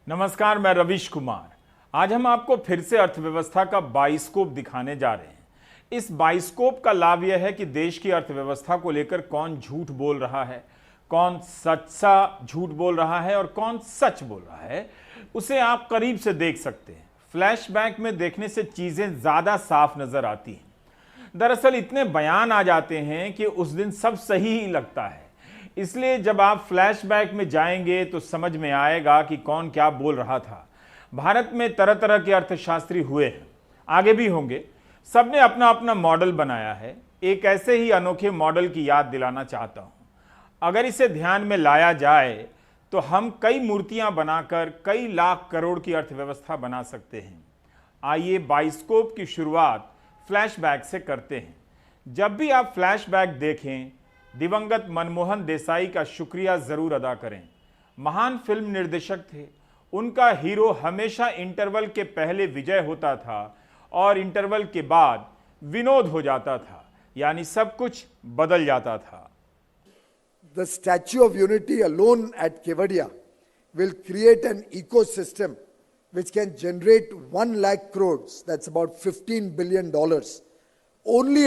नमस्कार, मैं रविश कुमार। आज हम आपको फिर से अर्थव्यवस्था का बाइस्कोप दिखाने जा रहे हैं। इस बाइस्कोप का लाभ यह है कि देश की अर्थव्यवस्था को लेकर कौन झूठ बोल रहा है, कौन सच्चा झूठ बोल रहा है और कौन सच बोल रहा है, उसे आप करीब से देख सकते हैं। फ्लैशबैक में देखने से चीजें ज्यादा साफ नजर आती हैं। दरअसल इतने बयान आ जाते हैं कि उस दिन सब सही ही लगता है। इसलिए जब आप फ्लैशबैक में जाएंगे तो समझ में आएगा कि कौन क्या बोल रहा था। भारत में तरह तरह के अर्थशास्त्री हुए हैं, आगे भी होंगे। सबने अपना अपना मॉडल बनाया है। एक ऐसे ही अनोखे मॉडल की याद दिलाना चाहता हूं। अगर इसे ध्यान में लाया जाए तो हम कई मूर्तियां बनाकर कई लाख करोड़ की अर्थव्यवस्था बना सकते हैं। आइए बाइस्कोप की शुरुआत फ्लैशबैक से करते हैं। जब भी आप फ्लैशबैक देखें, दिवंगत मनमोहन देसाई का शुक्रिया जरूर अदा करें। महान फिल्म निर्देशक थे। उनका हीरो हमेशा इंटरवल के पहले विजय होता था और इंटरवल के बाद विनोद हो जाता था, यानी सब कुछ बदल जाता था। The Statue of Unity alone at Kevadia will create an ecosystem which can generate 1 lakh crores, that's about $15 billion, only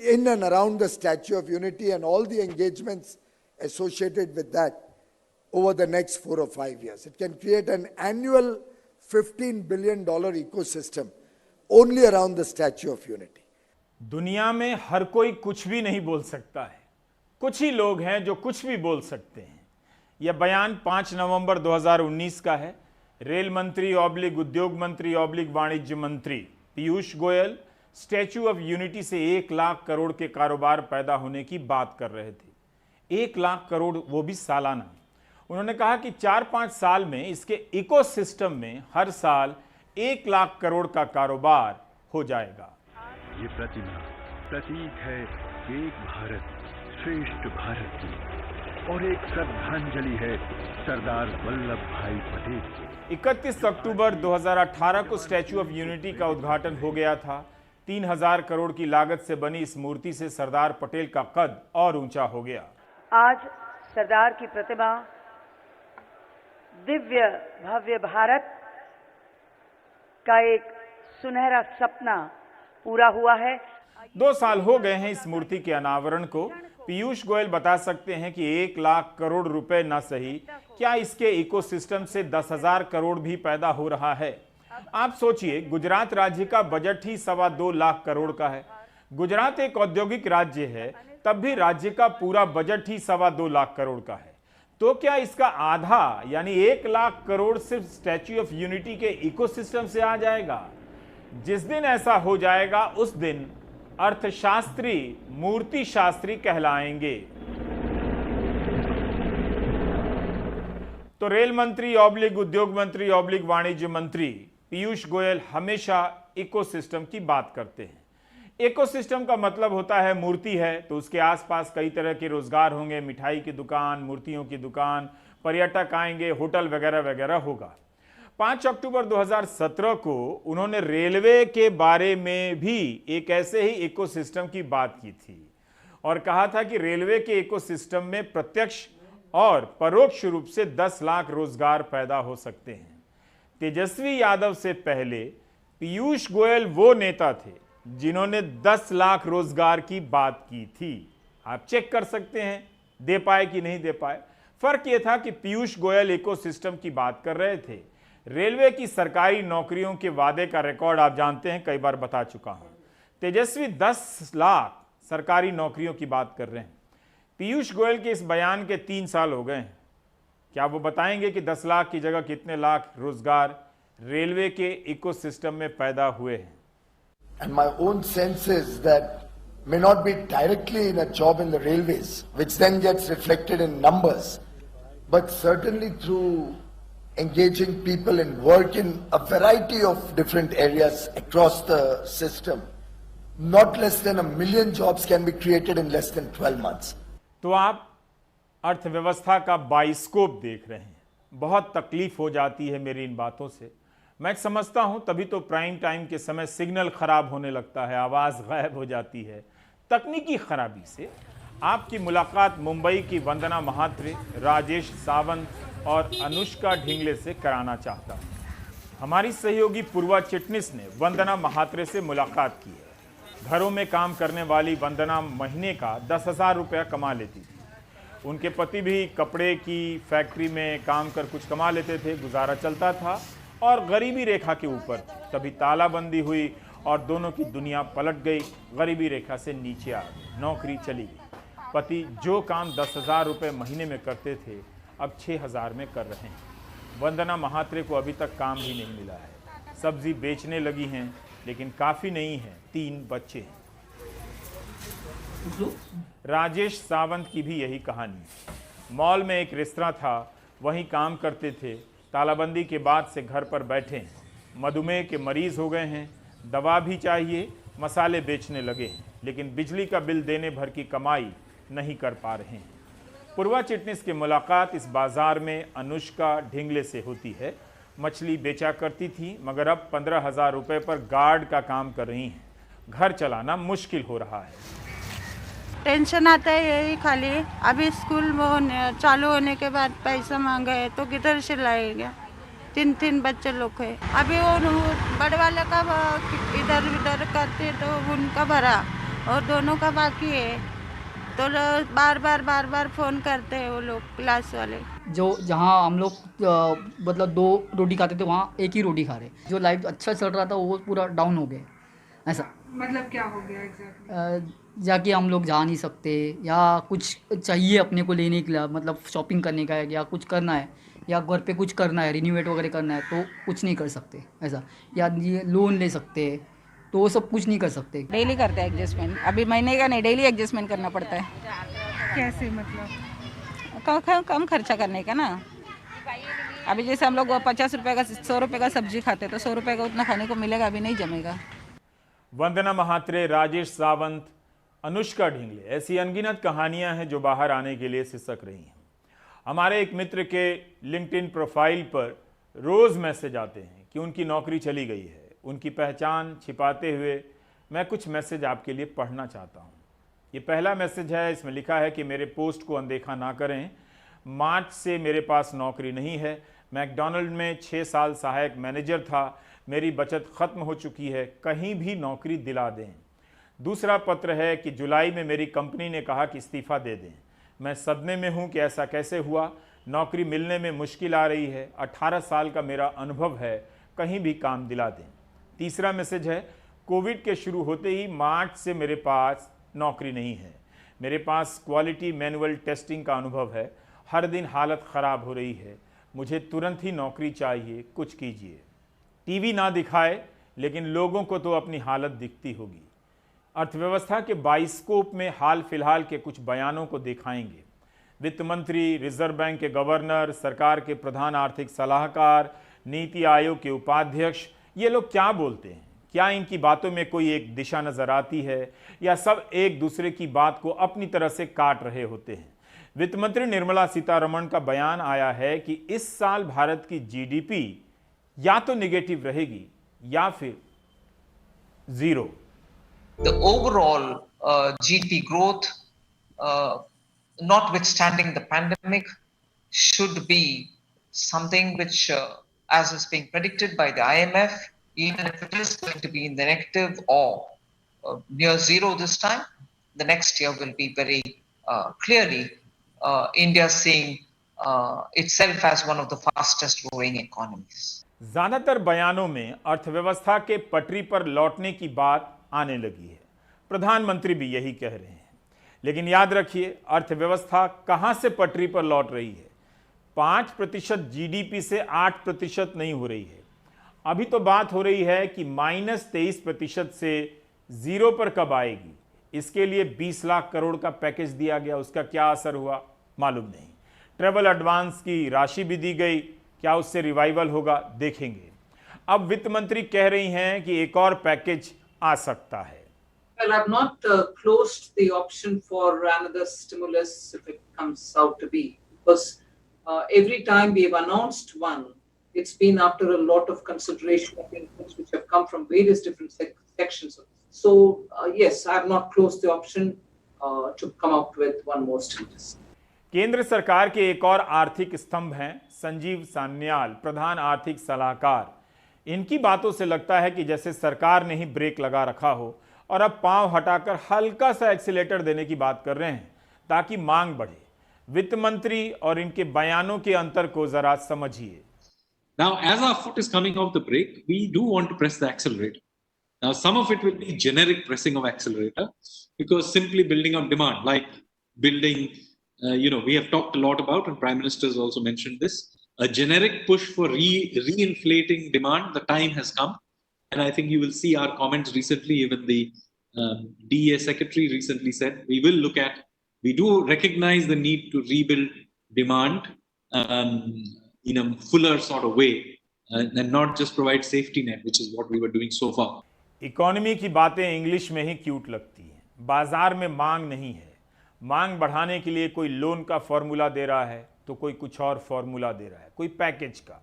in and around the Statue of Unity and all the engagements associated with that over the next 4 or 5 years. It can create an annual $15 billion ecosystem only around the Statue of Unity. दुनिया में हर कोई कुछ भी नहीं बोल सकता है। कुछ ही लोग हैं जो कुछ भी बोल सकते हैं। यह बयान 5 नवंबर 2019 का है। रेल मंत्री ऑब्लिग उद्योग मंत्री ऑब्लिग वाणिज्य मंत्री Piyush Goyal statue of unity से 1 लाख करोड़ के कारोबार पैदा होने की बात कर रहे थे। 1 लाख करोड़, वो भी सालाना। उन्होंने कहा कि 4-5 साल में इसके इकोसिस्टम में हर साल 1 लाख करोड़ का कारोबार हो जाएगा। ये प्रतिमा प्रतीक है एक भारत श्रेष्ठ भारत की और एक श्रद्धांजलि है सरदार वल्लभ भाई पटेल की। 31 अक्टूबर 2018 को स्टैच्यू ऑफ यूनिटी का उद्घाटन हो गया था। 3000 करोड़ की लागत से बनी इस मूर्ति से सरदार पटेल का कद और ऊंचा हो गया। आज सरदार की प्रतिमा दिव्य भव्य भारत का एक सुनहरा सपना पूरा हुआ है। 2 साल हो गए हैं इस मूर्ति के अनावरण को। पीयूष गोयल बता सकते हैं कि 1 लाख करोड़ रुपए न सही, क्या इसके इकोसिस्टम से 10,000 करोड़ भी पैदा हो रहा है। आप सोचिए, गुजरात राज्य का बजट ही 2.25 लाख करोड़ का है। गुजरात एक औद्योगिक राज्य है, तब भी राज्य का पूरा बजट ही 2.25 लाख करोड़ का है। तो क्या इसका आधा यानी 1 लाख करोड़ सिर्फ स्टैच्यू ऑफ यूनिटी के इकोसिस्टम से आ जाएगा? जिस दिन ऐसा हो जाएगा उस दिन अर्थशास्त्री मूर्ति शास्त्री कहलाएंगे। तो रेल मंत्री ऑब्लिग उद्योग मंत्री ऑब्लिग वाणिज्य मंत्री पीयूष गोयल हमेशा इकोसिस्टम की बात करते हैं। इकोसिस्टम का मतलब होता है मूर्ति है तो उसके आसपास कई तरह के रोजगार होंगे, मिठाई की दुकान, मूर्तियों की दुकान, पर्यटक आएंगे, होटल वगैरह वगैरह होगा। 5 अक्टूबर 2017 को उन्होंने रेलवे के बारे में भी एक ऐसे ही इकोसिस्टम की बात की थी और कहा था कि रेलवे के इकोसिस्टम में प्रत्यक्ष और परोक्ष रूप से 10 लाख रोजगार पैदा हो सकते हैं। तेजस्वी यादव से पहले पीयूष गोयल वो नेता थे जिन्होंने 10 लाख रोजगार की बात की थी। आप चेक कर सकते हैं दे पाए कि नहीं दे पाए। फर्क यह था कि पीयूष गोयल इकोसिस्टम की बात कर रहे थे। रेलवे की सरकारी नौकरियों के वादे का रिकॉर्ड आप जानते हैं, कई बार बता चुका हूं। तेजस्वी 10 लाख सरकारी नौकरियों की बात कर रहे हैं। पीयूष गोयल के इस बयान के 3 साल हो गए हैं। क्या वो बताएंगे कि 10 लाख की जगह कितने लाख रोजगार रेलवे के इकोसिस्टम में पैदा हुए हैं? And my own sense is that may not be directly in a job in the railways, which then gets reflected in numbers, but certainly through engaging people in work in a variety of different areas across the system. Not less than 1 million jobs can be created in less than 12 months. तो आप अर्थव्यवस्था का bioscope देख रहे हैं। बहुत तकलीफ हो जाती है मेरी इन बातों से। मैं समझता हूं तभी तो प्राइम टाइम के समय सिग्नल खराब होने लगता है, आवाज गायब हो जाती है तकनीकी खराबी से। आपकी मुलाकात मुंबई की वंदना महात्रे, राजेश सावंत, और अनुष्का ढिंगले से कराना चाहता हूँ। हमारी सहयोगी पूर्वा चिटनिस ने वंदना महात्रे से मुलाकात की है। घरों में काम करने वाली वंदना महीने का 10,000 रुपया कमा लेती थी। उनके पति भी कपड़े की फैक्ट्री में काम कर कुछ कमा लेते थे, गुजारा चलता था और गरीबी रेखा के ऊपर थी। तभी तालाबंदी हुई और दोनों की दुनिया पलट गई, गरीबी रेखा से नीचे आ गई, नौकरी चली गई। पति जो काम 10,000 रुपये महीने में करते थे अब 6,000 में कर रहे हैं। वंदना महात्रे को अभी तक काम भी नहीं मिला है। सब्जी बेचने लगी हैं लेकिन काफ़ी नहीं है, 3 बच्चे हैं। राजेश सावंत की भी यही कहानी। मॉल में एक रेस्तरां था, वहीं काम करते थे। तालाबंदी के बाद से घर पर बैठे हैं। मधुमेह के मरीज हो गए हैं, दवा भी चाहिए, मसाले बेचने लगे हैं, लेकिन बिजली का बिल देने भर की कमाई नहीं कर पा रहे हैं। पूर्वा चिटनिस की मुलाकात इस बाजार में अनुष्का ढिंगले से होती है। मछली बेचा करती थी मगर अब 15,000 रुपये पर गार्ड का काम कर रही हैं। घर चलाना मुश्किल हो रहा है। टेंशन आता है यही खाली। अभी स्कूल चालू होने के बाद पैसा मांगा है तो किधर से लाएगा? 3 बच्चे लोग हैं। अभी वो बड़े वाले का इधर उधर करते तो उनका भरा और दोनों का बाकी है, तो बार बार फोन करते हैं वो लोग क्लास वाले। जो जहाँ हम लोग मतलब 2 रोटी खाते थे वहाँ 1 ही रोटी खा रहे। जो लाइफ अच्छा चल रहा था वो पूरा डाउन हो गया। ऐसा मतलब क्या हो गया एग्जैक्टली? जाके हम लोग जा नहीं सकते, या कुछ चाहिए अपने को लेने के लिए, मतलब शॉपिंग करने का है या कुछ करना है या घर पे कुछ करना है, रिन्यूवेट वगैरह करना है तो कुछ नहीं कर सकते ऐसा। या ये लोन ले सकते हैं तो वो सब कुछ नहीं कर सकते। डेली करते हैं एडजस्टमेंट, अभी महीने का नहीं, डेली एडजस्टमेंट करना पड़ता है। कैसे मतलब? कम खर्चा करने का ना। अभी जैसे हम लोग 50 रुपये का 100 रुपये का सब्जी खाते तो 100 रुपये का उतना खाने को मिलेगा, अभी नहीं जमेगा। वंदना महात्रे, राजेश सावंत, अनुष्का ढिंगले, ऐसी अनगिनत कहानियां हैं जो बाहर आने के लिए सिसक रही हैं। हमारे एक मित्र के लिंक्डइन प्रोफाइल पर रोज़ मैसेज आते हैं कि उनकी नौकरी चली गई है। उनकी पहचान छिपाते हुए मैं कुछ मैसेज आपके लिए पढ़ना चाहता हूँ। ये पहला मैसेज है। इसमें लिखा है कि मेरे पोस्ट को अनदेखा ना करें। मार्च से मेरे पास नौकरी नहीं है। मैकडॉनल्ड में 6 साल सहायक मैनेजर था। मेरी बचत ख़त्म हो चुकी है, कहीं भी नौकरी दिला दें। दूसरा पत्र है कि जुलाई में मेरी कंपनी ने कहा कि इस्तीफ़ा दे दें। मैं सदमे में हूँ कि ऐसा कैसे हुआ। नौकरी मिलने में मुश्किल आ रही है। 18 साल का मेरा अनुभव है, कहीं भी काम दिला दें। तीसरा मैसेज है, कोविड के शुरू होते ही मार्च से मेरे पास नौकरी नहीं है। मेरे पास क्वालिटी मैनुअल टेस्टिंग का अनुभव है। हर दिन हालत ख़राब हो रही है। मुझे तुरंत ही नौकरी चाहिए, कुछ कीजिए। टीवी ना दिखाए लेकिन लोगों को तो अपनी हालत दिखती होगी। अर्थव्यवस्था के बाइस्कोप में हाल फिलहाल के कुछ बयानों को दिखाएंगे। वित्त मंत्री, रिजर्व बैंक के गवर्नर, सरकार के प्रधान आर्थिक सलाहकार, नीति आयोग के उपाध्यक्ष, ये लोग क्या बोलते हैं? क्या इनकी बातों में कोई एक दिशा नजर आती है या सब एक दूसरे की बात को अपनी तरह से काट रहे होते हैं? वित्त मंत्री निर्मला सीतारमण का बयान आया है कि इस साल भारत की जीडीपी या तो नेगेटिव रहेगी या फिर 0। The overall GDP growth, notwithstanding the pandemic, should be something which, as is being predicted by the IMF, even if it is going to be in the negative or near 0 this time, the next year will be very clearly India seeing itself as one of the fastest growing economies. ज्यादातर बयानों में अर्थव्यवस्था के पटरी पर लौटने की बात आने लगी है। प्रधानमंत्री भी यही कह रहे हैं। लेकिन याद रखिए, अर्थव्यवस्था कहां से पटरी पर लौट रही है? 5% जीडीपी से 8% नहीं हो रही है। अभी तो बात हो रही है कि -23% से 0 पर कब आएगी। इसके लिए 20 लाख करोड़ का पैकेज दिया गया, उसका क्या असर हुआ मालूम नहीं। ट्रेवल एडवांस की राशि भी दी गई, क्या उससे रिवाइवल होगा, देखेंगे। अब वित्त मंत्री कह रही हैं कि एक और पैकेज आ सकता है। Well, I've not closed the option for another stimulus if it comes out to be, because every time we have announced one, it's been after a lot of consideration of inputs which have come from various different sections. So yes, I have not closed the option to come out with one more stimulus. केंद्र सरकार के एक और आर्थिक स्तंभ हैं संजीव सान्याल, प्रधान आर्थिक सलाहकार। इनकी बातों से लगता है कि जैसे सरकार ने ही ब्रेक लगा रखा हो और अब पांव हटाकर हल्का सा एक्सीलेटर देने की बात कर रहे हैं ताकि मांग बढ़े। वित्त मंत्री और इनके बयानों के अंतर को जरा समझिए। Now, as our foot is coming off the brake, we do want to press the accelerator. Now, some of it will be generic pressing of accelerator because simply building up demand, like building, we have talked a lot about, and Prime Minister has also mentioned this, a generic push for reinflating demand. The time has come. And I think you will see our comments recently, even the DEA secretary recently said, we do recognize the need to rebuild demand in a fuller sort of way and not just provide safety net, which is what we were doing so far. Economy की बातें English में ही cute लगती हैं। बाजार में मांग नहीं है। मांग बढ़ाने के लिए कोई लोन का फॉर्मूला दे रहा है तो कोई कुछ और फॉर्मूला दे रहा है, कोई पैकेज का।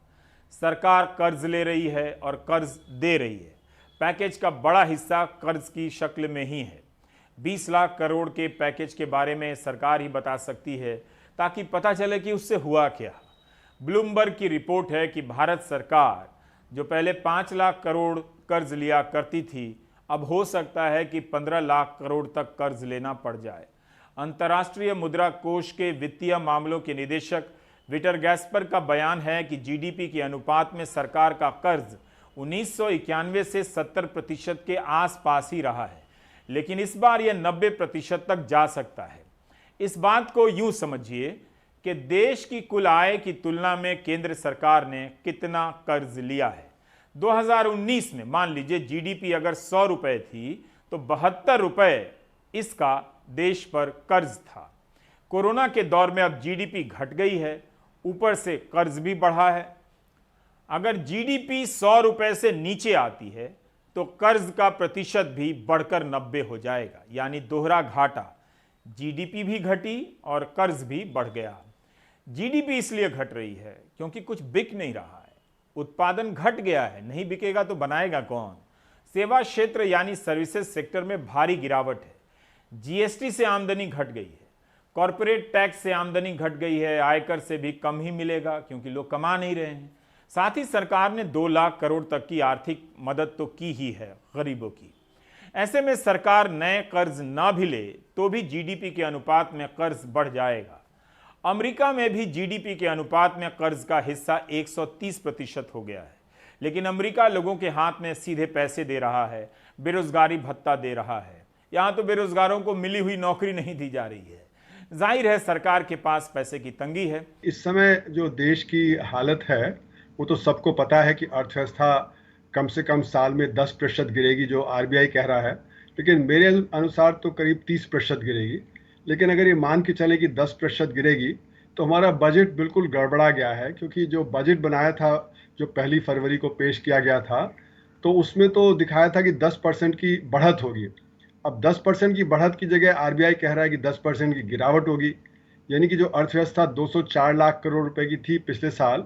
सरकार कर्ज ले रही है और कर्ज दे रही है। पैकेज का बड़ा हिस्सा कर्ज की शक्ल में ही है। 20 लाख करोड़ के पैकेज के बारे में सरकार ही बता सकती है ताकि पता चले कि उससे हुआ क्या। ब्लूमबर्ग की रिपोर्ट है कि भारत सरकार जो पहले 5 लाख करोड़ कर्ज लिया करती थी, अब हो सकता है कि 15 लाख करोड़ तक कर्ज लेना पड़ जाए। अंतर्राष्ट्रीय मुद्रा कोष के वित्तीय मामलों के निदेशक विटर गैस्पर का बयान है कि जीडीपी के अनुपात में सरकार का कर्ज 1991 से 70% के आसपास ही रहा है, लेकिन इस बार यह 90% तक जा सकता है। इस बात को यूं समझिए कि देश की कुल आय की तुलना में केंद्र सरकार ने कितना कर्ज लिया है। 2019 में मान लीजिए जीडीपी अगर 100 रुपए थी तो 72 रुपए इसका देश पर कर्ज था। कोरोना के दौर में अब जीडीपी घट गई है, ऊपर से कर्ज भी बढ़ा है। अगर जीडीपी 100 रुपए से नीचे आती है तो कर्ज का प्रतिशत भी बढ़कर 90 हो जाएगा, यानी दोहरा घाटा। जीडीपी भी घटी और कर्ज भी बढ़ गया। जीडीपी इसलिए घट रही है क्योंकि कुछ बिक नहीं रहा है, उत्पादन घट गया है, नहीं बिकेगा तो बनाएगा कौन। सेवा क्षेत्र यानी सर्विसेज सेक्टर में भारी गिरावट है। जीएसटी से आमदनी घट गई है, कॉरपोरेट टैक्स से आमदनी घट गई है, आयकर से भी कम ही मिलेगा क्योंकि लोग कमा नहीं रहे हैं। साथ ही सरकार ने 2 लाख करोड़ तक की आर्थिक मदद तो की ही है गरीबों की। ऐसे में सरकार नए कर्ज ना भी ले तो भी जीडीपी के अनुपात में कर्ज बढ़ जाएगा। अमेरिका में भी जीडीपी के अनुपात में कर्ज का हिस्सा 130% हो गया है, लेकिन अमेरिका लोगों के हाथ में सीधे पैसे दे रहा है, बेरोजगारी भत्ता दे रहा है। यहाँ तो बेरोजगारों को मिली हुई नौकरी नहीं दी जा रही है। जाहिर है सरकार के पास पैसे की तंगी है। इस समय जो देश की हालत है वो तो सबको पता है कि अर्थव्यवस्था कम से कम साल में 10% गिरेगी, जो आरबीआई कह रहा है, लेकिन मेरे अनुसार तो करीब 30% गिरेगी। लेकिन अगर ये मान के चले कि 10% गिरेगी तो हमारा बजट बिल्कुल गड़बड़ा गया है, क्योंकि जो बजट बनाया था, जो 1 फरवरी को पेश किया गया था, तो उसमें तो दिखाया था कि 10% की बढ़त होगी। अब 10% की बढ़त की जगह आरबीआई कह रहा है कि 10% की गिरावट होगी, यानी कि जो अर्थव्यवस्था 204 लाख करोड़ रुपए की थी पिछले साल,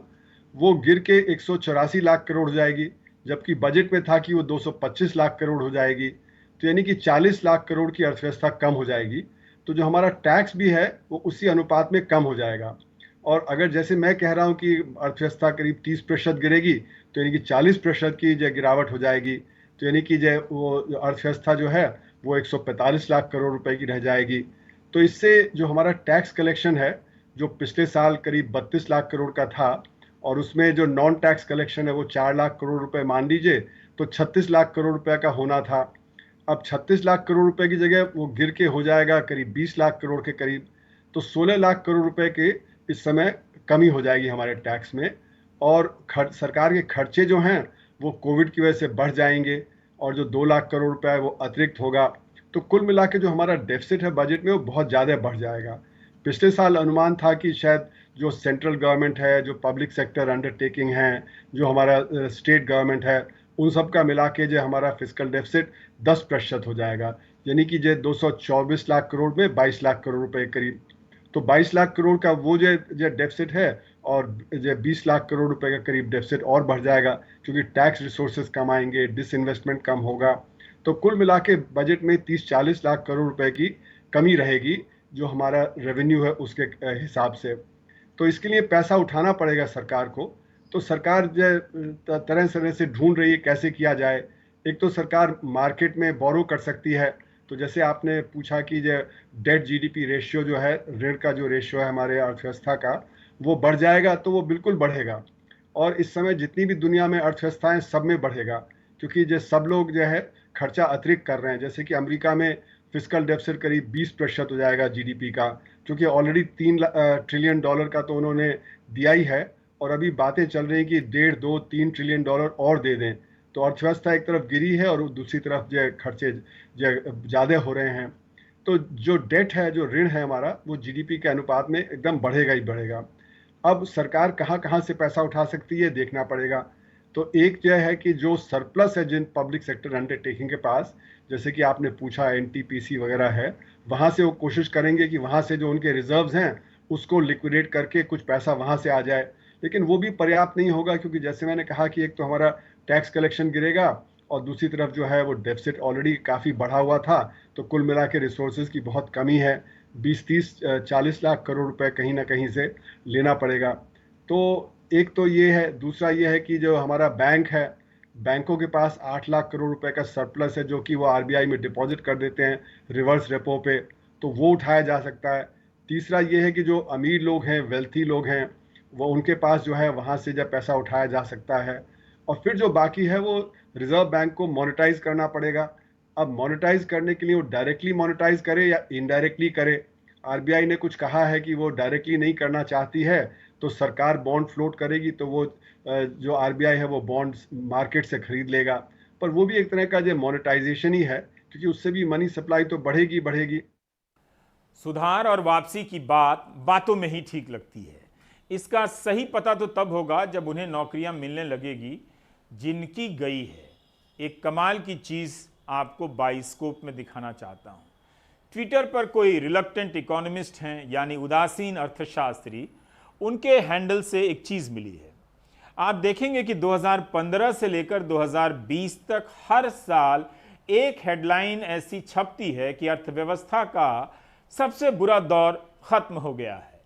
वो गिर के 184 लाख करोड़ हो जाएगी, जबकि बजट में था कि वो 225 लाख करोड़ हो जाएगी। तो यानी कि 40 लाख करोड़ की अर्थव्यवस्था कम हो जाएगी। तो जो हमारा टैक्स भी है वो उसी अनुपात में कम हो जाएगा। और अगर जैसे मैं कह रहा हूँ कि अर्थव्यवस्था करीब 30% गिरेगी, तो यानी कि 40% की जो गिरावट हो जाएगी। तो यानी कि जो वो अर्थव्यवस्था जो है वो 145 लाख करोड़ रुपए की रह जाएगी। तो इससे जो हमारा टैक्स कलेक्शन है, जो पिछले साल करीब 32 लाख करोड़ का था, और उसमें जो नॉन टैक्स कलेक्शन है वो 4 लाख करोड़ रुपए मान लीजिए, तो 36 लाख करोड़ रुपए का होना था। अब 36 लाख करोड़ रुपए की जगह वो गिर के हो जाएगा करीब 20 लाख करोड़ के करीब। तो 16 लाख करोड़ रुपए के इस समय कमी हो जाएगी हमारे टैक्स में। और सरकार के खर्चे जो हैं वो कोविड की वजह से बढ़ जाएंगे, और जो 2 लाख करोड़ रुपए है वो अतिरिक्त होगा। तो कुल मिला के जो हमारा डेफिसिट है बजट में वो बहुत ज़्यादा बढ़ जाएगा। पिछले साल अनुमान था कि शायद जो सेंट्रल गवर्नमेंट है, जो पब्लिक सेक्टर अंडरटेकिंग है, जो हमारा स्टेट गवर्नमेंट है, उन सब का मिला के जो हमारा फिस्कल डेफिसिट 10% हो जाएगा, यानी कि जो 224 लाख करोड़ में 22 लाख करोड़ रुपए करीब। तो 22 लाख करोड़ का वो जो डेफिसिट है, और जो 20 लाख करोड़ रुपए का करीब डेफिसिट और बढ़ जाएगा, क्योंकि टैक्स रिसोर्सेज कम आएंगे, डिसइन्वेस्टमेंट कम होगा। तो कुल मिला के बजट में 30-40 लाख करोड़ रुपए की कमी रहेगी, जो हमारा रेवेन्यू है उसके हिसाब से। तो इसके लिए पैसा उठाना पड़ेगा सरकार को। तो सरकार जो तरह तरह से ढूंढ रही है कैसे किया जाए। एक तो सरकार मार्केट में बोरो कर सकती है। तो जैसे आपने पूछा कि जो डेट जीडीपी रेशियो जो है, ऋण का जो रेशियो है हमारे अर्थव्यवस्था का, वो बढ़ जाएगा तो वो बिल्कुल बढ़ेगा। और इस समय जितनी भी दुनिया में अर्थव्यवस्थाएं सब में बढ़ेगा, क्योंकि जो सब लोग जो है खर्चा अतिरिक्त कर रहे हैं। जैसे कि अमेरिका में फिस्कल डेफिसिट करीब 20% हो जाएगा जीडीपी का, क्योंकि ऑलरेडी $3 ट्रिलियन का तो उन्होंने दिया ही है, और अभी बातें चल रही हैं कि 1.5, 2, 3 ट्रिलियन डॉलर और दे दें। तो अर्थव्यवस्था एक तरफ गिरी है और दूसरी तरफ जो खर्चे जो ज़्यादा हो रहे हैं। तो जो डेट है, जो ऋण है हमारा, वो जीडीपी के अनुपात में एकदम बढ़ेगा ही बढ़ेगा। अब सरकार कहाँ कहाँ से पैसा उठा सकती है देखना पड़ेगा। तो एक जो है कि जो सरप्लस है जिन पब्लिक सेक्टर अंडरटेकिंग के पास, जैसे कि आपने पूछा एनटीपीसी वगैरह है, वहाँ से वो कोशिश करेंगे कि वहाँ से जो उनके रिजर्व्स हैं उसको लिक्विडेट करके कुछ पैसा वहाँ से आ जाए। लेकिन वो भी पर्याप्त नहीं होगा, क्योंकि जैसे मैंने कहा कि एक तो हमारा टैक्स कलेक्शन गिरेगा और दूसरी तरफ जो है वो डेफिसिट ऑलरेडी काफ़ी बढ़ा हुआ था। तो कुल मिला के रिसोर्सेज की बहुत कमी है। 20, 30, 40 लाख करोड़ रुपए कहीं ना कहीं से लेना पड़ेगा। तो एक तो ये है। दूसरा ये है कि जो हमारा बैंक है, बैंकों के पास 8 लाख करोड़ रुपए का सरप्लस है, जो कि वो आरबीआई में डिपॉजिट कर देते हैं रिवर्स रेपो पे, तो वो उठाया जा सकता है। तीसरा ये है कि जो अमीर लोग हैं, वेल्थी लोग हैं, वो उनके पास जो है वहाँ से जब पैसा उठाया जा सकता है। और फिर जो बाकी है वो रिजर्व बैंक को मोनेटाइज करना पड़ेगा। अब मोनेटाइज करने के लिए वो डायरेक्टली मोनेटाइज करे या इनडायरेक्टली करे। आरबीआई ने कुछ कहा है कि वो डायरेक्टली नहीं करना चाहती है, तो सरकार बॉन्ड फ्लोट करेगी, तो वो जो आरबीआई है वो बॉन्ड्स मार्केट से खरीद लेगा। पर वो भी एक तरह का जो मोनेटाइजेशन ही है, क्योंकि उससे भी मनी सप्लाई तो बढ़ेगी बढ़ेगी। सुधार और वापसी की बात बातों में ही ठीक लगती है। इसका सही पता तो तब होगा जब उन्हें नौकरियां मिलने लगेगी जिनकी गई है। एक कमाल की चीज़ आपको बाइस्कोप में दिखाना चाहता हूं। ट्विटर पर कोई रिलक्टेंट इकोनॉमिस्ट हैं, यानी उदासीन अर्थशास्त्री, उनके हैंडल से एक चीज़ मिली है। आप देखेंगे कि 2015 से लेकर 2020 तक हर साल एक हेडलाइन ऐसी छपती है कि अर्थव्यवस्था का सबसे बुरा दौर खत्म हो गया है।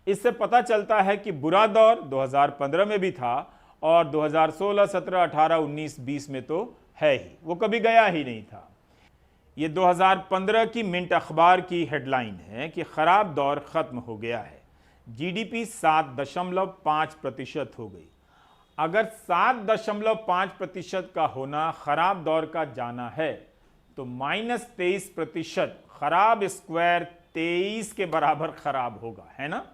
इससे पता चलता है कि बुरा दौर 2015 में भी था और 2016, 17, 18, 19, 20 में तो है ही, वो कभी गया ही नहीं था। ये 2015 की मिंट अखबार की हेडलाइन है कि खराब दौर खत्म हो गया है। जीडीपी 7.5% हो गई। अगर 7.5% का होना खराब दौर का जाना है, तो -23% खराब स्क्वायर 23 के बराबर खराब होगा, है ना।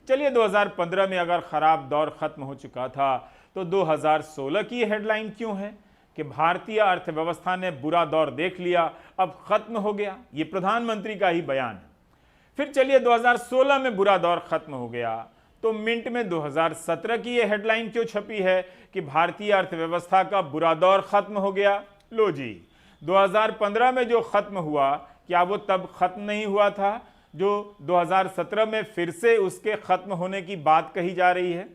चलिए 2015 में अगर खराब दौर खत्म हो चुका था, तो 2016 की हेडलाइन क्यों है कि भारतीय अर्थव्यवस्था ने बुरा दौर देख लिया, अब खत्म हो गया। ये प्रधानमंत्री का ही बयान है। फिर चलिए 2016 में बुरा दौर खत्म हो गया, तो मिंट में 2017 की ये हेडलाइन क्यों छपी है कि भारतीय अर्थव्यवस्था का बुरा दौर खत्म हो गया। लो जी, 2015 में जो खत्म हुआ, क्या वो तब खत्म नहीं हुआ था जो 2017 में फिर से उसके खत्म होने की बात कही जा रही है।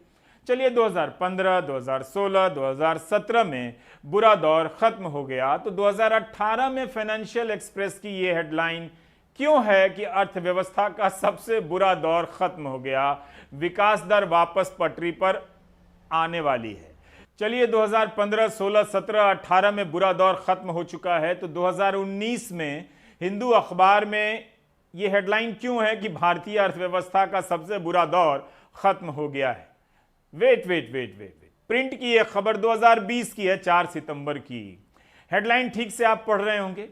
चलिए 2015, 2016, 2017 में बुरा दौर खत्म हो गया, तो 2018 में फाइनेंशियल एक्सप्रेस की ये हेडलाइन क्यों है कि अर्थव्यवस्था का सबसे बुरा दौर खत्म हो गया, विकास दर वापस पटरी पर आने वाली है। चलिए 2015, 16, 17, 18 में बुरा दौर खत्म हो चुका है, तो 2019 में हिंदू अखबार में ये हेडलाइन क्यों है कि भारतीय अर्थव्यवस्था का सबसे बुरा दौर खत्म हो गया है। वेट, प्रिंट की यह खबर 2020 की है, 4 सितंबर की। हेडलाइन ठीक से आप पढ़ रहे होंगे।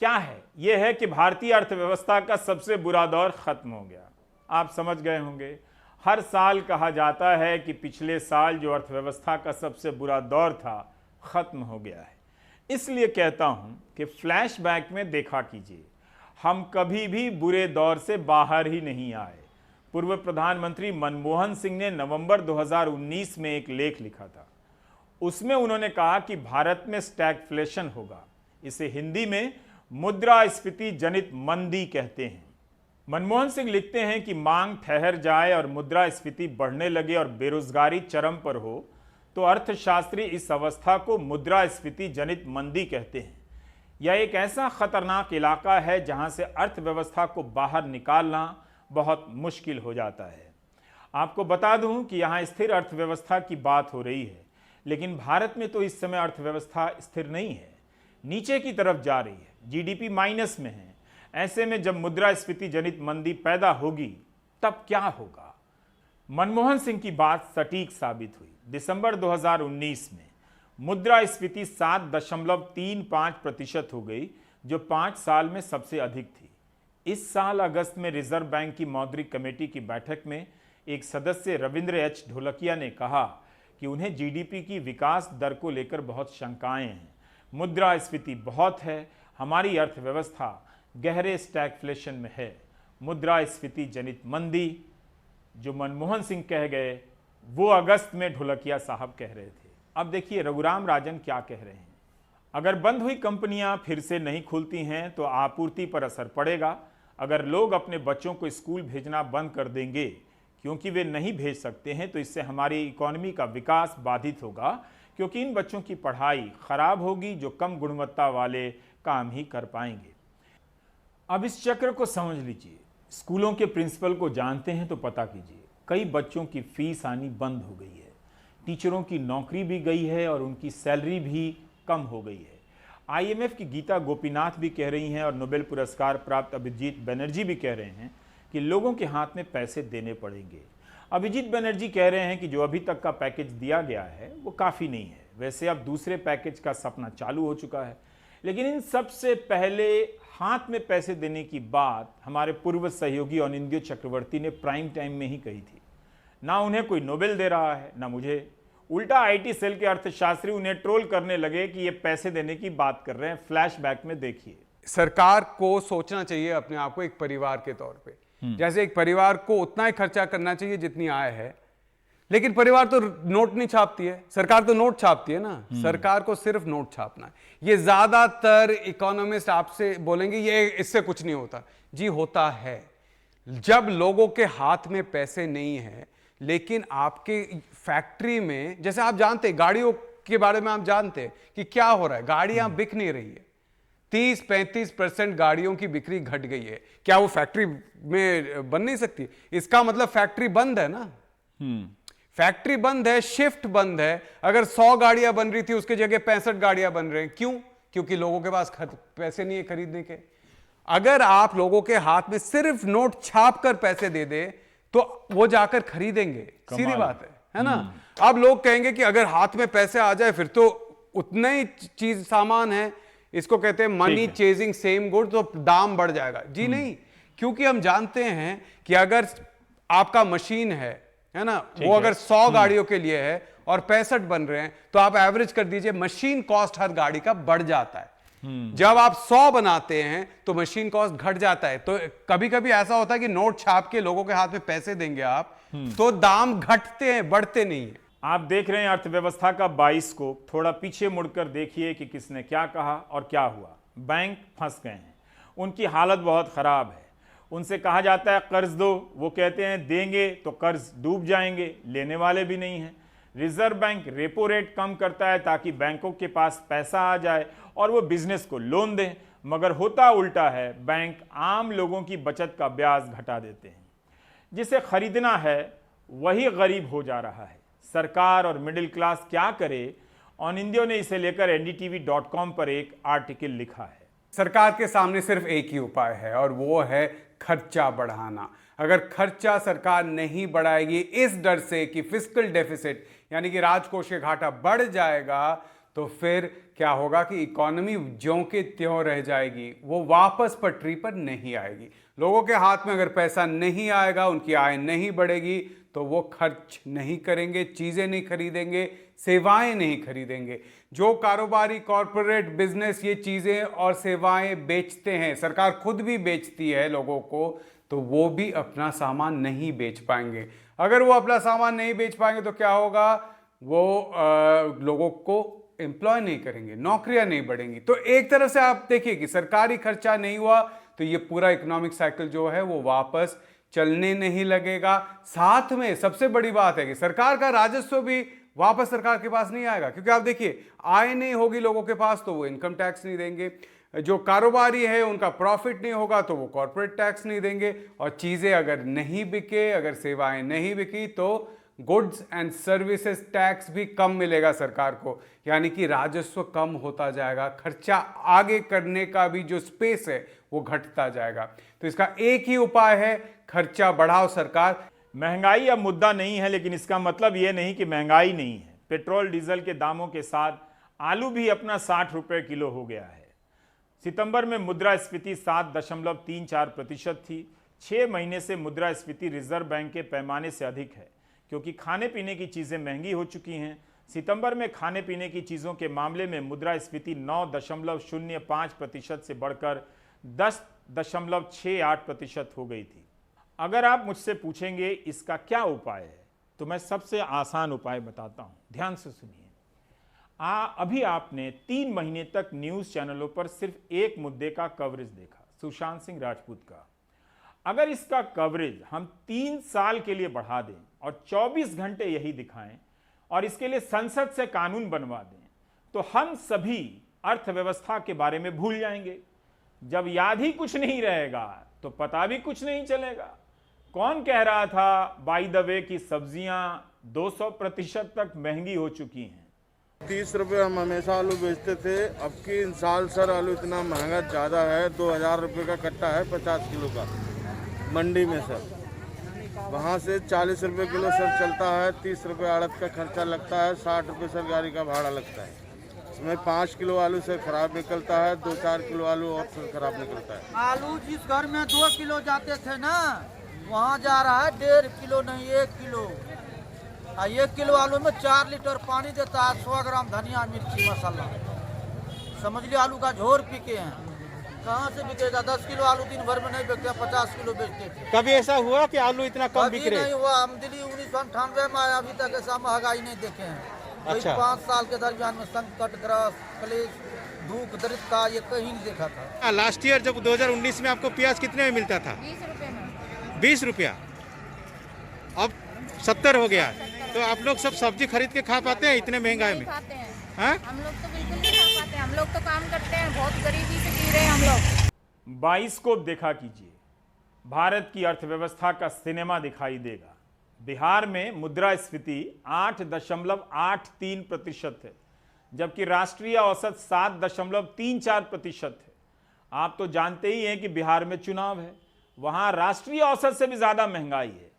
क्या है? यह है कि भारतीय अर्थव्यवस्था का सबसे बुरा दौर खत्म हो गया। आप समझ गए होंगे, हर साल कहा जाता है कि पिछले साल जो अर्थव्यवस्था का सबसे बुरा दौर था खत्म हो गया है। इसलिए कहता हूं कि फ्लैशबैक में देखा कीजिए, हम कभी भी बुरे दौर से बाहर ही नहीं आए। पूर्व प्रधानमंत्री मनमोहन सिंह ने नवंबर 2019 में एक लेख लिखा था। उसमें उन्होंने कहा कि भारत में स्टैगफ्लेशन होगा। इसे हिंदी में मुद्रास्फीति जनित मंदी कहते हैं। मनमोहन सिंह लिखते हैं कि मांग ठहर जाए और मुद्रास्फीति बढ़ने लगे और बेरोजगारी चरम पर हो, तो अर्थशास्त्री इस अवस्था को मुद्रास्फीति जनित मंदी कहते हैं। यह एक ऐसा खतरनाक इलाका है जहां से अर्थव्यवस्था को बाहर निकालना बहुत मुश्किल हो जाता है। आपको बता दूं कि यहां स्थिर अर्थव्यवस्था की बात हो रही है, लेकिन भारत में तो इस समय अर्थव्यवस्था स्थिर नहीं है, नीचे की तरफ जा रही है, जीडीपी माइनस में है। ऐसे में जब मुद्रास्फीति जनित मंदी पैदा होगी तब क्या होगा? मनमोहन सिंह की बात सटीक साबित हुई। दिसंबर 2019 में मुद्रास्फीति 7.35% हो गई, जो 5 साल में सबसे अधिक थी। इस साल अगस्त में रिजर्व बैंक की मौद्रिक कमेटी की बैठक में एक सदस्य रविंद्र एच ढोलकिया ने कहा कि उन्हें जीडीपी की विकास दर को लेकर बहुत शंकाएं हैं। मुद्रास्फीति बहुत है, हमारी अर्थव्यवस्था गहरे स्टैगफ्लेशन में है। मुद्रास्फीति जनित मंदी जो मनमोहन सिंह कह गए वो अगस्त में ढोलकिया साहब कह रहे थे। अब देखिए रघुराम राजन क्या कह रहे हैं। अगर बंद हुई कंपनियां फिर से नहीं खुलती हैं तो आपूर्ति पर असर पड़ेगा। अगर लोग अपने बच्चों को स्कूल भेजना बंद कर देंगे क्योंकि वे नहीं भेज सकते हैं तो इससे हमारी इकोनॉमी का विकास बाधित होगा, क्योंकि इन बच्चों की पढ़ाई खराब होगी जो कम गुणवत्ता वाले काम ही कर पाएंगे। अब इस चक्र को समझ लीजिए। स्कूलों के प्रिंसिपल को जानते हैं तो पता कीजिए, कई बच्चों की फीस आनी बंद हो गई है, टीचरों की नौकरी भी गई है और उनकी सैलरी भी कम हो गई है। आईएमएफ की गीता गोपीनाथ भी कह रही हैं और नोबेल पुरस्कार प्राप्त अभिजीत बनर्जी भी कह रहे हैं कि लोगों के हाथ में पैसे देने पड़ेंगे। अभिजीत बनर्जी कह रहे हैं कि जो अभी तक का पैकेज दिया गया है वो काफ़ी नहीं है। वैसे अब दूसरे पैकेज का सपना चालू हो चुका है, लेकिन इन सबसे पहले हाथ में पैसे देने की बात हमारे पूर्व सहयोगी अनिंद्यो चक्रवर्ती ने प्राइम टाइम में ही कही थी। ना उन्हें कोई नोबेल दे रहा है ना मुझे। उल्टा आईटी सेल के अर्थशास्त्री उन्हें ट्रोल करने लगे कि ये पैसे देने की बात कर रहे हैं। फ्लैशबैक में देखिए। सरकार को सोचना चाहिए अपने आप को एक परिवार के तौर पे। जैसे एक परिवार को उतना ही खर्चा करना चाहिए जितनी आय है, लेकिन परिवार तो नोट नहीं छापती है, सरकार तो नोट छापती है ना। सरकार को सिर्फ नोट छापना है। ये ज्यादातर इकोनॉमिस्ट आपसे बोलेंगे ये इससे कुछ नहीं होता। जी होता है। जब लोगों के हाथ में पैसे नहीं है, लेकिन आपके फैक्ट्री में, जैसे आप जानते हैं गाड़ियों के बारे में, आप जानते हैं कि क्या हो रहा है, गाड़ियां बिक नहीं रही है। 30-35% गाड़ियों की बिक्री घट गई है। क्या वो फैक्ट्री में बन नहीं सकती? इसका मतलब फैक्ट्री बंद है ना। फैक्ट्री बंद है, शिफ्ट बंद है। अगर 100 गाड़ियां बन रही थी उसके जगह 65 गाड़ियां बन रहे हैं। क्यों? क्योंकि लोगों के पास पैसे नहीं है खरीदने के। अगर आप लोगों के हाथ में सिर्फ नोट छाप कर पैसे दे दे तो वो जाकर खरीदेंगे। सीधी बात है ना। अब लोग कहेंगे कि अगर हाथ में पैसे आ जाए फिर तो उतना ही चीज सामान है, इसको कहते हैं मनी चेजिंग सेम गुड, तो दाम बढ़ जाएगा। जी नहीं, क्योंकि हम जानते हैं कि अगर आपका मशीन है ना, वो अगर 100 गाड़ियों के लिए है और 65 बन रहे हैं तो आप एवरेज कर दीजिए, मशीन कॉस्ट हर गाड़ी का बढ़ जाता है। जब आप 100 बनाते हैं तो मशीन कॉस्ट घट जाता है। तो कभी कभी ऐसा होता है कि नोट छाप के लोगों के हाथ में पैसे देंगे आप तो दाम घटते हैं, बढ़ते नहीं है। आप देख रहे हैं अर्थव्यवस्था का बाइस्कोप। थोड़ा पीछे मुड़कर देखिए कि किसने क्या कहा और क्या हुआ। बैंक फंस गए हैं, उनकी हालत बहुत खराब है। उनसे कहा जाता है कर्ज दो, वो कहते हैं देंगे तो कर्ज डूब जाएंगे, लेने वाले भी नहीं हैं। रिजर्व बैंक रेपो रेट कम करता है ताकि बैंकों के पास पैसा आ जाए और वो बिजनेस को लोन दें, मगर होता उल्टा है। बैंक आम लोगों की बचत का ब्याज घटा देते हैं। जिसे खरीदना है वही गरीब हो जा रहा है। सरकार और मिडिल क्लास क्या करे? अनिंद्यो ने इसे लेकर ndtv.com पर एक आर्टिकल लिखा है। सरकार के सामने सिर्फ एक ही उपाय है और वो है खर्चा बढ़ाना। अगर खर्चा सरकार नहीं बढ़ाएगी इस डर से कि फिस्कल डेफिसिट यानी कि राजकोष के घाटा बढ़ जाएगा, तो फिर क्या होगा कि इकोनॉमी ज्यों के त्यों रह जाएगी, वो वापस पटरी पर नहीं आएगी। लोगों के हाथ में अगर पैसा नहीं आएगा, उनकी आय नहीं बढ़ेगी, तो वो खर्च नहीं करेंगे, चीजें नहीं खरीदेंगे, सेवाएं नहीं खरीदेंगे। जो कारोबारी कॉरपोरेट बिजनेस ये चीजें और सेवाएं बेचते हैं, सरकार खुद भी बेचती है लोगों को, तो वो भी अपना सामान नहीं बेच पाएंगे। अगर वो अपना सामान नहीं बेच पाएंगे तो क्या होगा? वो लोगों को एम्प्लॉय नहीं करेंगे, नौकरियां नहीं बढ़ेंगी। तो एक तरफ से आप देखिए कि सरकारी खर्चा नहीं हुआ तो ये पूरा इकोनॉमिक साइकिल जो है वो वापस चलने नहीं लगेगा। साथ में सबसे बड़ी बात है कि सरकार का राजस्व भी वापस सरकार के पास नहीं आएगा, क्योंकि आप देखिए आय नहीं होगी लोगों के पास तो वो इनकम टैक्स नहीं देंगे। जो कारोबारी है उनका प्रॉफिट नहीं होगा तो वो कॉर्पोरेट टैक्स नहीं देंगे, और चीज़ें अगर नहीं बिके, अगर सेवाएं नहीं बिकी तो गुड्स एंड सर्विसेज टैक्स भी कम मिलेगा सरकार को, यानी कि राजस्व कम होता जाएगा, खर्चा आगे करने का भी जो स्पेस है वो घटता जाएगा। तो इसका एक ही उपाय है, खर्चा बढ़ाओ सरकार। महंगाई अब मुद्दा नहीं है, लेकिन इसका मतलब यह नहीं कि महंगाई नहीं है। पेट्रोल डीजल के दामों के साथ आलू भी अपना 60 रुपये किलो हो गया है। सितंबर में मुद्रास्फीति 7.34% थी। 6 महीने से मुद्रास्फीति रिजर्व बैंक के पैमाने से अधिक है, क्योंकि खाने पीने की चीज़ें महंगी हो चुकी हैं। सितंबर में खाने पीने की चीज़ों के मामले में मुद्रास्फीति 9.05% से बढ़कर 10.68% हो गई थी। अगर आप मुझसे पूछेंगे इसका क्या उपाय है, तो मैं सबसे आसान उपाय बताता हूं। ध्यान से सुनिए। अभी आपने 3 महीने तक न्यूज़ चैनलों पर सिर्फ एक मुद्दे का कवरेज देखा, सुशांत सिंह राजपूत का। अगर इसका कवरेज हम 3 साल के लिए बढ़ा दें और 24 घंटे यही दिखाएं और इसके लिए संसद से कानून बनवा दें, तो हम सभी अर्थव्यवस्था के बारे में भूल जाएंगे। जब याद ही कुछ नहीं रहेगा तो पता भी कुछ नहीं चलेगा। कौन कह रहा था बाय द वे कि सब्जियां 200% तक महंगी हो चुकी हैं? 30 रुपये हम हमेशा आलू बेचते थे। अब की इन साल सर आलू इतना महंगा ज़्यादा है, 2000 रुपये का कट्टा है 50 किलो का मंडी में सर। वहाँ से 40 रुपये किलो सर चलता है, 30 रुपये आड़त का खर्चा लगता है, 60 रुपये सर गाड़ी का भाड़ा लगता है। इसमें 5 किलो आलू सर खराब निकलता है, 2-4 किलो आलू और सर खराब निकलता है। आलू जिस घर में 2 किलो जाते थे ना, वहाँ जा रहा है 1.5 किलो नहीं 1 किलो। 1 किलो आलू में 4 लीटर पानी देता है, 100 ग्राम धनिया मिर्ची मसाला। समझ लिया आलू का झोर पीके हैं। कहाँ से बिकेगा? 10 किलो आलू दिन भर में नहीं बिकता, 50 किलो बेचते थे। कभी ऐसा हुआ कि आलू इतना कम बिक रहे? नहीं हुआ। हम दिल्ली 1998 में आया, अभी तक ऐसा महंगाई नहीं देखे हैं। अच्छा। 5 साल के दरमियान में संकट, ग्रस्त, क्लेश, भूख, दरिद्रता ये कहीं नहीं देखा था। लास्ट ईयर जब 2019 में आपको प्याज कितने में मिलता था? 20 रुपये में। 20 रुपया, अब 70 हो गया। तो आप लोग सब सब्जी खरीद के खा पाते हैं इतने महंगाई में? खाते हैं। हाँ? हम लोग तो बिल्कुल नहीं खा पाते हैं। हम लोग तो काम करते हैं, बहुत गरीबी से जी रहे हैं हम लोग। बाइस्कोप देखा कीजिए, भारत की अर्थव्यवस्था का सिनेमा दिखाई देगा। बिहार में मुद्रास्फीति 8.83% है, जबकि राष्ट्रीय औसत 7.34% है। आप तो जानते ही हैं कि बिहार में चुनाव है, वहां राष्ट्रीय औसत से भी ज्यादा महंगाई है।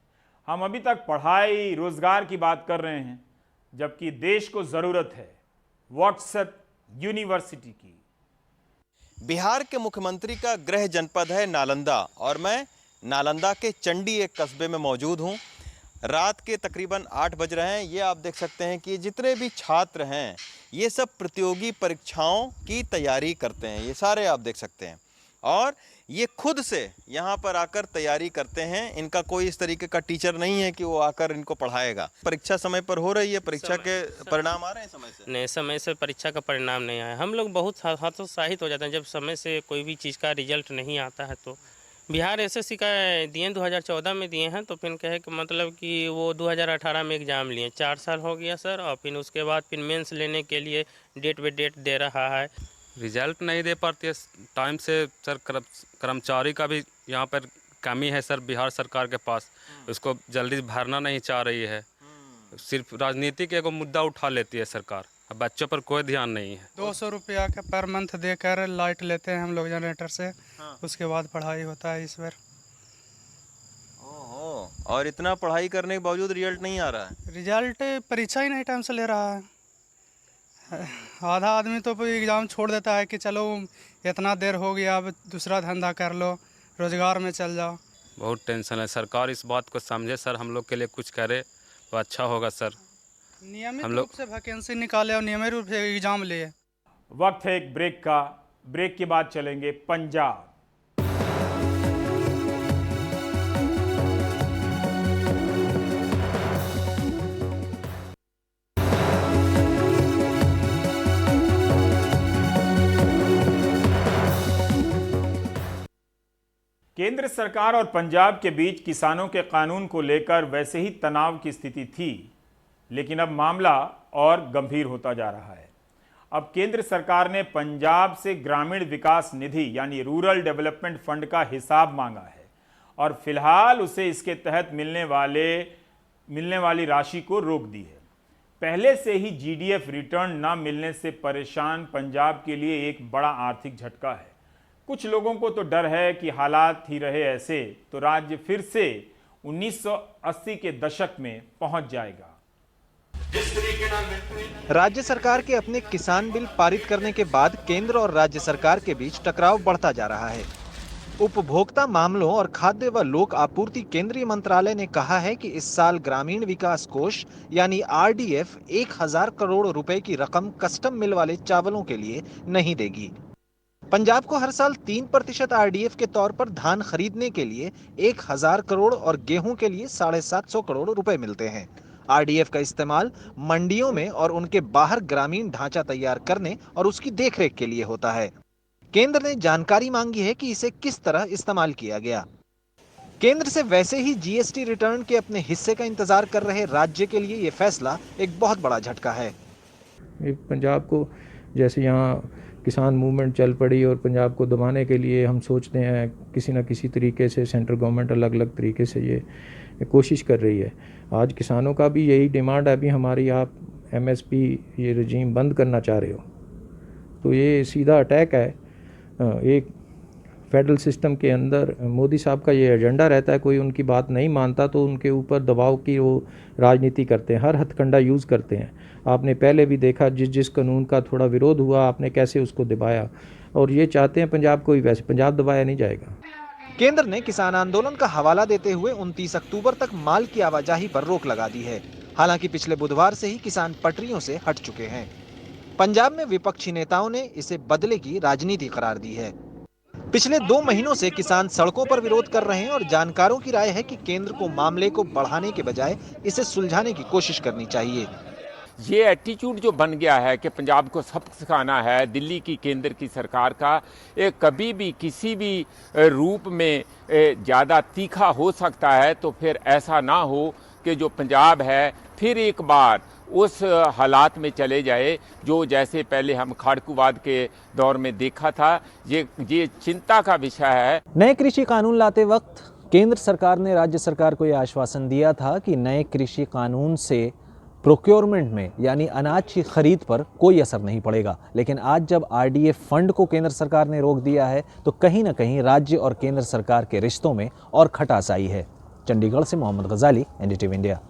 हम अभी तक पढ़ाई, रोजगार की बात कर रहे हैं, जबकि देश को जरूरत है व्हाट्सएप यूनिवर्सिटी की। बिहार के मुख्यमंत्री का गृह जनपद है नालंदा, और मैं नालंदा के चंडी एक कस्बे में मौजूद हूँ। रात के तकरीबन 8 बज रहे हैं। ये आप देख सकते हैं कि जितने भी छात्र हैं ये सब प्रतियोगी परीक्षाओं की तैयारी करते हैं। ये सारे आप देख सकते हैं, और ये खुद से यहाँ पर आकर तैयारी करते हैं। इनका कोई इस तरीके का टीचर नहीं है कि वो आकर इनको पढ़ाएगा। परीक्षा समय पर हो रही है, परीक्षा के परिणाम आ रहे हैं समय से? नहीं, समय से परीक्षा का परिणाम नहीं आया। हम लोग बहुत हतोत्साहित हो जाते हैं जब समय से कोई भी चीज़ का रिजल्ट नहीं आता है। तो बिहार एसएससी का दिए 2014 में दिए हैं, तो फिर कहे कि मतलब कि वो 2018 में एग्ज़ाम लिए। 4 साल हो गया सर, और फिर उसके बाद फिर मेंस लेने के लिए डेट बाई डेट दे रहा है। रिजल्ट नहीं दे पाती है टाइम से सर। कर्मचारी का भी यहाँ पर कमी है सर बिहार सरकार के पास, उसको जल्दी भरना नहीं चाह रही है। सिर्फ राजनीतिक एगो मुद्दा उठा लेती है सरकार, अब बच्चों पर कोई ध्यान नहीं है। 200 रुपया का पर मंथ देकर लाइट लेते हैं हम लोग जनरेटर से। हाँ। उसके बाद पढ़ाई होता है इस बार। ओहो, और इतना पढ़ाई करने के बावजूद रिजल्ट नहीं आ रहा है? रिजल्ट परीक्षा ही नहीं टाइम से ले रहा है। आधा आदमी तो एग्ज़ाम छोड़ देता है कि चलो इतना देर हो गया, अब दूसरा धंधा कर लो, रोजगार में चल जाओ। बहुत टेंशन है। सरकार इस बात को समझे सर, हम लोग के लिए कुछ करे तो अच्छा होगा सर। नियमित रूप से वैकेंसी निकाले और नियमित रूप से एग्जाम लिए। वक्त है एक ब्रेक का। ब्रेक के बाद चलेंगे पंजाब। केंद्र सरकार और पंजाब के बीच किसानों के कानून को लेकर वैसे ही तनाव की स्थिति थी, लेकिन अब मामला और गंभीर होता जा रहा है। अब केंद्र सरकार ने पंजाब से ग्रामीण विकास निधि यानी रूरल डेवलपमेंट फंड का हिसाब मांगा है और फिलहाल उसे इसके तहत मिलने वाली राशि को रोक दी है। पहले से ही जीडीएफ रिटर्न न मिलने से परेशान पंजाब के लिए एक बड़ा आर्थिक झटका है। कुछ लोगों को तो डर है कि हालात ही रहे ऐसे तो राज्य फिर से 1980 के दशक में पहुंच जाएगा। राज्य सरकार के अपने किसान बिल पारित करने के बाद केंद्र और राज्य सरकार के बीच टकराव बढ़ता जा रहा है। उपभोक्ता मामलों और खाद्य व लोक आपूर्ति केंद्रीय मंत्रालय ने कहा है कि इस साल ग्रामीण विकास कोष यानी आरडीएफ 1000 करोड़ रुपए की रकम कस्टम मिल वाले चावलों के लिए नहीं देगी। पंजाब को हर साल 3% आरडीएफ के तौर पर धान खरीदने के लिए 1000 करोड़ और गेहूं के लिए 750 करोड़ रुपए मिलते हैं। आरडीएफ का इस्तेमाल मंडियों में और उनके बाहर ग्रामीण ढांचा तैयार करने और उसकी देखरेख के लिए होता है। केंद्र ने जानकारी मांगी है कि इसे किस तरह इस्तेमाल किया गया। केंद्र से वैसे ही जीएसटी रिटर्न के अपने हिस्से का इंतजार कर रहे राज्य के लिए यह फैसला एक बहुत बड़ा झटका है। पंजाब को जैसे यहाँ किसान मूवमेंट चल पड़ी और पंजाब को दबाने के लिए हम सोचते हैं किसी न किसी तरीके से सेंट्रल गवर्नमेंट अलग अलग तरीके से ये कोशिश कर रही है। आज किसानों का भी यही डिमांड है, अभी हमारी आप एमएसपी ये रजीम बंद करना चाह रहे हो तो ये सीधा अटैक है। एक फेडरल सिस्टम के अंदर मोदी साहब का ये एजेंडा रहता है, कोई उनकी बात नहीं मानता तो उनके ऊपर दबाव की वो राजनीति करते हैं, हर हथकंडा यूज़ करते हैं। आपने पहले भी देखा जिस कानून का थोड़ा विरोध हुआ आपने कैसे उसको दबाया और ये चाहते हैं पंजाब को ही वैसे पंजाब दबाया नहीं जाएगा। केंद्र ने किसान आंदोलन का हवाला देते हुए 29 अक्टूबर तक माल की आवाजाही पर रोक लगा दी है। हालांकि पिछले बुधवार से ही किसान पटरियों से हट चुके हैं। पंजाब में विपक्षी नेताओं ने इसे बदले की राजनीति करार दी है। पिछले 2 महीनों से किसान सड़कों पर विरोध कर रहे हैं और जानकारों की राय है कि केंद्र को मामले को बढ़ाने के बजाय इसे सुलझाने की कोशिश करनी चाहिए। ये एटीट्यूड जो बन गया है कि पंजाब को सबक सिखाना है दिल्ली की केंद्र की सरकार का, कभी भी किसी भी रूप में ज़्यादा तीखा हो सकता है तो फिर ऐसा ना हो कि जो पंजाब है फिर एक बार उस हालात में चले जाए जो जैसे पहले हम खाड़कूवाद के दौर में देखा था। ये चिंता का विषय है। नए कृषि कानून लाते वक्त केंद्र सरकार ने राज्य सरकार को यह आश्वासन दिया था कि नए कृषि कानून से प्रोक्योरमेंट में यानी अनाज की खरीद पर कोई असर नहीं पड़ेगा। लेकिन आज जब आरडीएफ फंड को केंद्र सरकार ने रोक दिया है तो कहीं ना कहीं राज्य और केंद्र सरकार के रिश्तों में और खटास आई है। चंडीगढ़ से मोहम्मद गजाली, एनडीटीवी इंडिया।